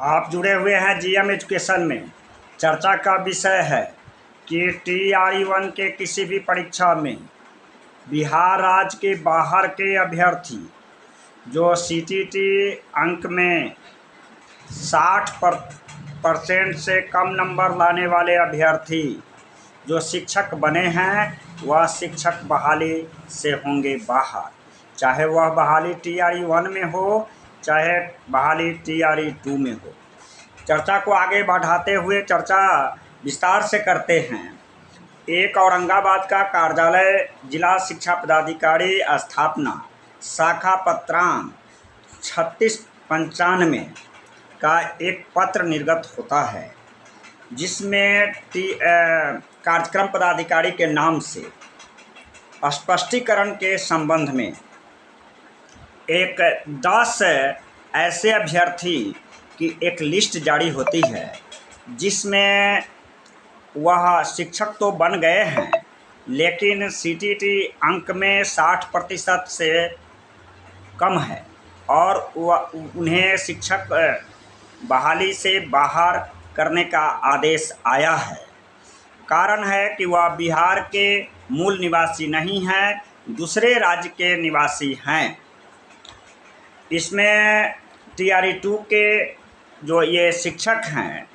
आप जुड़े हुए हैं जीएम एजुकेशन में। चर्चा का विषय है कि TRE-1 के किसी भी परीक्षा में बिहार राज्य के बाहर के अभ्यर्थी जो CTT अंक में 60% से कम नंबर लाने वाले अभ्यर्थी जो शिक्षक बने हैं वह शिक्षक बहाली से होंगे बाहर, चाहे वह बहाली TRE-1 में हो चाहे बहाली TRE-2 में हो। चर्चा को आगे बढ़ाते हुए चर्चा विस्तार से करते हैं। एक औरंगाबाद का कार्यालय जिला शिक्षा पदाधिकारी स्थापना शाखा पत्रांक 3695 का एक पत्र निर्गत होता है जिसमें कार्यक्रम पदाधिकारी के नाम से स्पष्टीकरण के संबंध में एक 10 ऐसे अभ्यर्थी की एक लिस्ट जारी होती है जिसमें वह शिक्षक तो बन गए हैं लेकिन CTT अंक में 60% से कम है और वह उन्हें शिक्षक बहाली से बाहर करने का आदेश आया है। कारण है कि वह बिहार के मूल निवासी नहीं हैं, दूसरे राज्य के निवासी हैं। इसमें TRE-2 के जो ये शिक्षक हैं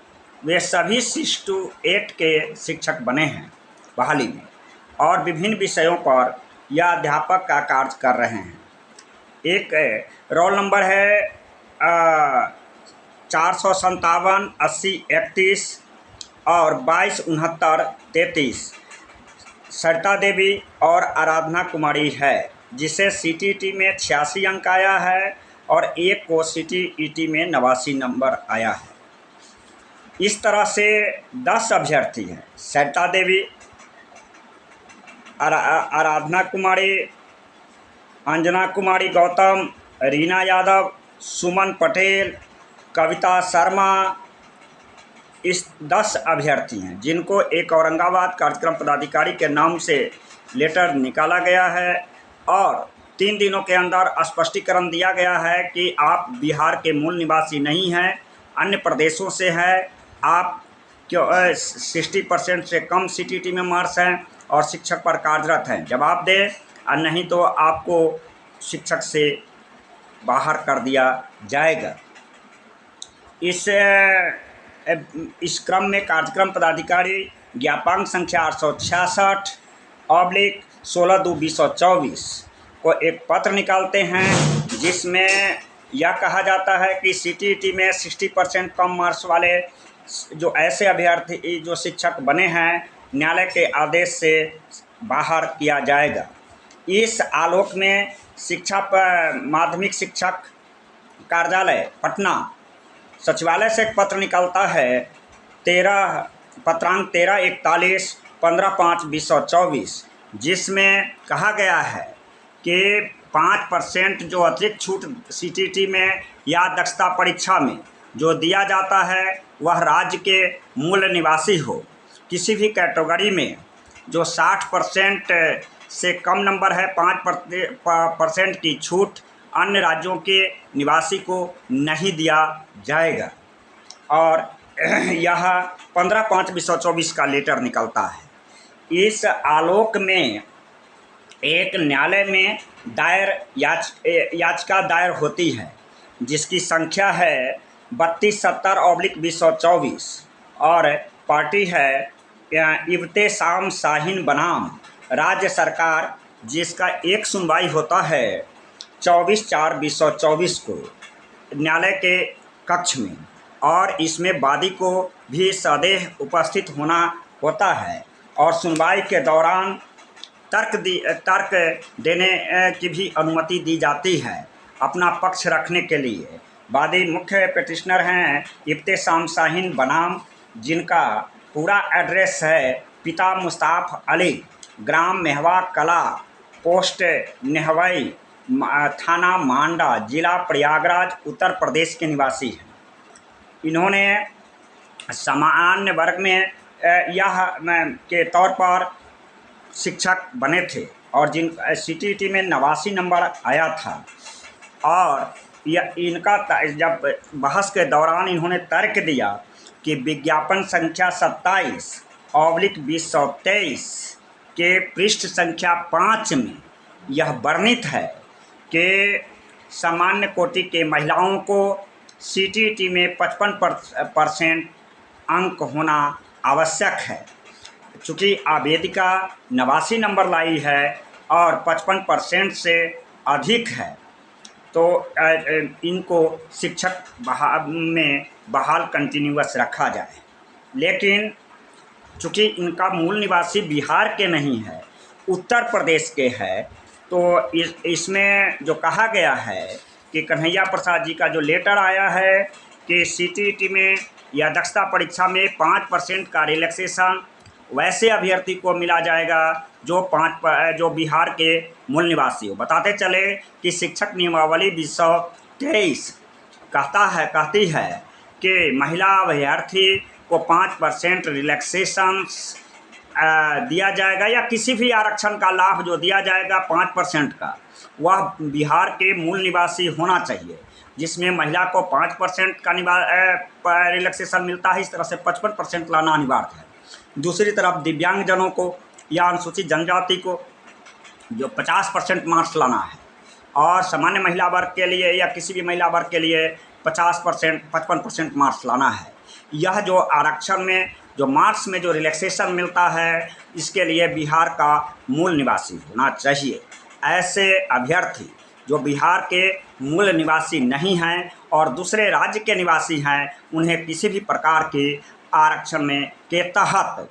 वे सभी 6 to 8 के शिक्षक बने हैं बहाली में और विभिन्न विषयों पर यह अध्यापक का कार्य कर रहे हैं। एक रोल नंबर है 457 80 31 और 22 69 33 सरिता देवी और आराधना कुमारी है, जिसे CTT में 86 अंक आया है और एक को CTET में 89 नंबर आया है। इस तरह से 10 अभ्यर्थी हैं। सरिता देवी, आराधना कुमारी, अंजना कुमारी गौतम, रीना यादव, सुमन पटेल, कविता शर्मा, इस 10 अभ्यर्थी हैं जिनको एक औरंगाबाद कार्यक्रम पदाधिकारी के नाम से लेटर निकाला गया है और 3 दिनों के अंदर स्पष्टीकरण दिया गया है कि आप बिहार के मूल निवासी नहीं हैं, अन्य प्रदेशों से हैं, आप क्यों 60% से कम CTT में मार्क्स हैं और शिक्षक पर कार्यरत हैं, जवाब दें और नहीं तो आपको शिक्षक से बाहर कर दिया जाएगा। इस क्रम में कार्यक्रम पदाधिकारी ज्ञापांक संख्या 866/16/2024 को एक पत्र निकालते हैं जिसमें यह कहा जाता है कि CTT में 60% कम मार्क्स वाले जो ऐसे अभ्यर्थी जो शिक्षक बने हैं न्यायालय के आदेश से बाहर किया जाएगा। इस आलोक में माध्यमिक शिक्षक कार्यालय पटना सचिवालय से एक पत्र निकलता है 13/41 जिसमें कहा गया है कि 5% जो अतिरिक्त छूट CTT में या दक्षता परीक्षा में जो दिया जाता है वह राज्य के मूल निवासी हो। किसी भी कैटेगरी में जो 60% से कम नंबर है 5% की छूट अन्य राज्यों के निवासी को नहीं दिया जाएगा और यह 15/5/2024 का लेटर निकलता है। इस आलोक में एक न्यायालय में दायर याचिका दायर होती है जिसकी संख्या है 3270/2024 और पार्टी है इब्तेसाम शाहीन बनाम राज्य सरकार, जिसका एक सुनवाई होता है 24/4/2024 को न्यायालय के कक्ष में और इसमें वादी को भी सदैव उपस्थित होना होता है और सुनवाई के दौरान तर्क देने की भी अनुमति दी जाती है अपना पक्ष रखने के लिए। वादी मुख्य पिटिशनर हैं इब्तेसाम शाहीन बनाम, जिनका पूरा एड्रेस है पिता मुस्ताफ़ अली, ग्राम मेहवा कला, पोस्ट नेहवई, थाना मांडा, जिला प्रयागराज, उत्तर प्रदेश के निवासी हैं। इन्होंने सामान्य वर्ग में के तौर पर शिक्षक बने थे और जिन CTT में 89 नंबर आया था और जब बहस के दौरान इन्होंने तर्क दिया कि विज्ञापन संख्या 27/2023 के पृष्ठ संख्या 5 में यह वर्णित है कि सामान्य कोटि के महिलाओं को सीटीईटी में 55% अंक होना आवश्यक है। चूँकि आवेदिका 89 नंबर लाई है और 55% से अधिक है, तो इनको शिक्षक में बहाल कंटिन्यूअस रखा जाए। लेकिन चूँकि इनका मूल निवासी बिहार के नहीं है, उत्तर प्रदेश के है, तो इसमें जो कहा गया है कि कन्हैया प्रसाद जी का जो लेटर आया है कि सीटीईटी में या दक्षता परीक्षा में 5% का रिलैक्सेशन वैसे अभ्यर्थी को मिला जाएगा जो बिहार के मूल निवासी हो। बताते चले कि शिक्षक नियमावली 2023 कहती है कि महिला अभ्यर्थी को 5% रिलैक्सेशन दिया जाएगा या किसी भी आरक्षण का लाभ जो दिया जाएगा 5% का, वह बिहार के मूल निवासी होना चाहिए, जिसमें महिला को 5% का रिलैक्सेशन मिलता है। इस तरह से 55% लाना अनिवार्य है। दूसरी तरफ दिव्यांगजनों को या अनुसूचित जनजाति को जो 50% मार्क्स लाना है, और सामान्य महिला वर्ग के लिए या किसी भी महिला वर्ग के लिए 55% मार्क्स लाना है। यह जो आरक्षण में जो मार्क्स में जो रिलैक्सेशन मिलता है, इसके लिए बिहार का मूल निवासी होना चाहिए। ऐसे अभ्यर्थी जो बिहार के मूल निवासी नहीं हैं और दूसरे राज्य के निवासी हैं, उन्हें किसी भी प्रकार के आरक्षण में के तहत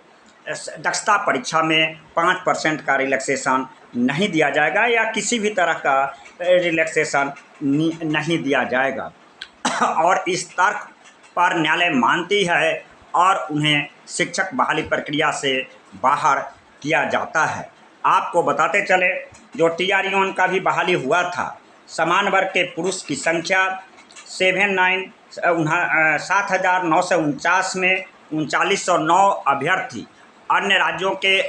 दक्षता परीक्षा में 5% का रिलैक्सेशन नहीं दिया जाएगा या किसी भी तरह का रिलैक्सेशन नहीं दिया जाएगा। और इस तर्क पर न्यायालय मानती है और उन्हें शिक्षक बहाली प्रक्रिया से बाहर किया जाता है। आपको बताते चले, जो TRE-1 का भी बहाली हुआ था, समान वर्ग के पुरुष की संख्या 7,949 में 3909 अभ्यर्थी अन्य राज्यों के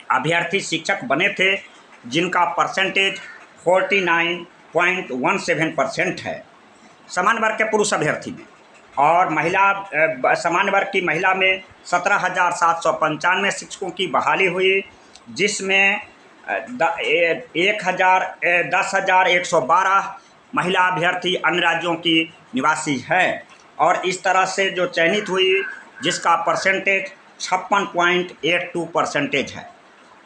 अभ्यर्थी शिक्षक बने थे, जिनका परसेंटेज 49.17% है समान वर्ग के पुरुष अभ्यर्थी में। और समान वर्ग की महिला में 17,795 शिक्षकों की बहाली हुई, जिसमें 10,112 महिला अभ्यर्थी अन्य राज्यों की निवासी हैं। और इस तरह से जो चयनित हुई, जिसका परसेंटेज 56.82% है।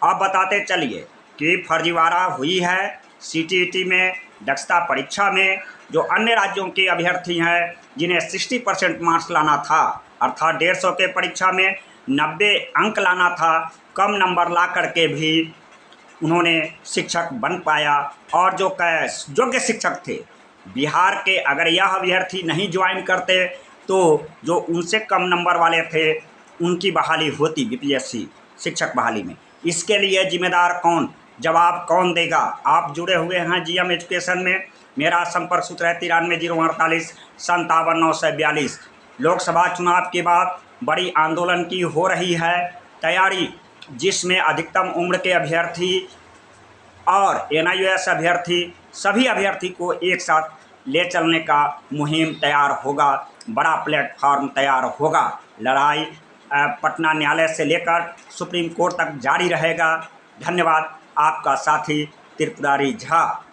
अब बताते चलिए कि फर्जीवाड़ा हुई है सीटीईटी में दक्षता परीक्षा में। जो अन्य राज्यों के अभ्यर्थी हैं, जिन्हें 60% मार्क्स लाना था, अर्थात 150 के परीक्षा में 90 अंक लाना था, कम नंबर ला करके भी उन्होंने शिक्षक बन पाया। और जो योग्य शिक्षक थे बिहार के, अगर यह अभ्यर्थी नहीं ज्वाइन करते तो जो उनसे कम नंबर वाले थे उनकी बहाली होती बीपीएससी शिक्षक बहाली में। इसके लिए जिम्मेदार कौन, जवाब कौन देगा? आप जुड़े हुए हैं जीएम एजुकेशन में। मेरा संपर्क सूत्र है 93 048 57 942। लोकसभा चुनाव के बाद बड़ी आंदोलन की हो रही है तैयारी, जिसमें अधिकतम उम्र के अभ्यर्थी और NIOS अभ्यर्थी, सभी अभ्यर्थी को एक साथ ले चलने का मुहिम तैयार होगा, बड़ा प्लेटफॉर्म तैयार होगा। लड़ाई पटना न्यायालय से लेकर सुप्रीम कोर्ट तक जारी रहेगा। धन्यवाद। आपका साथी त्रिपुरारी झा।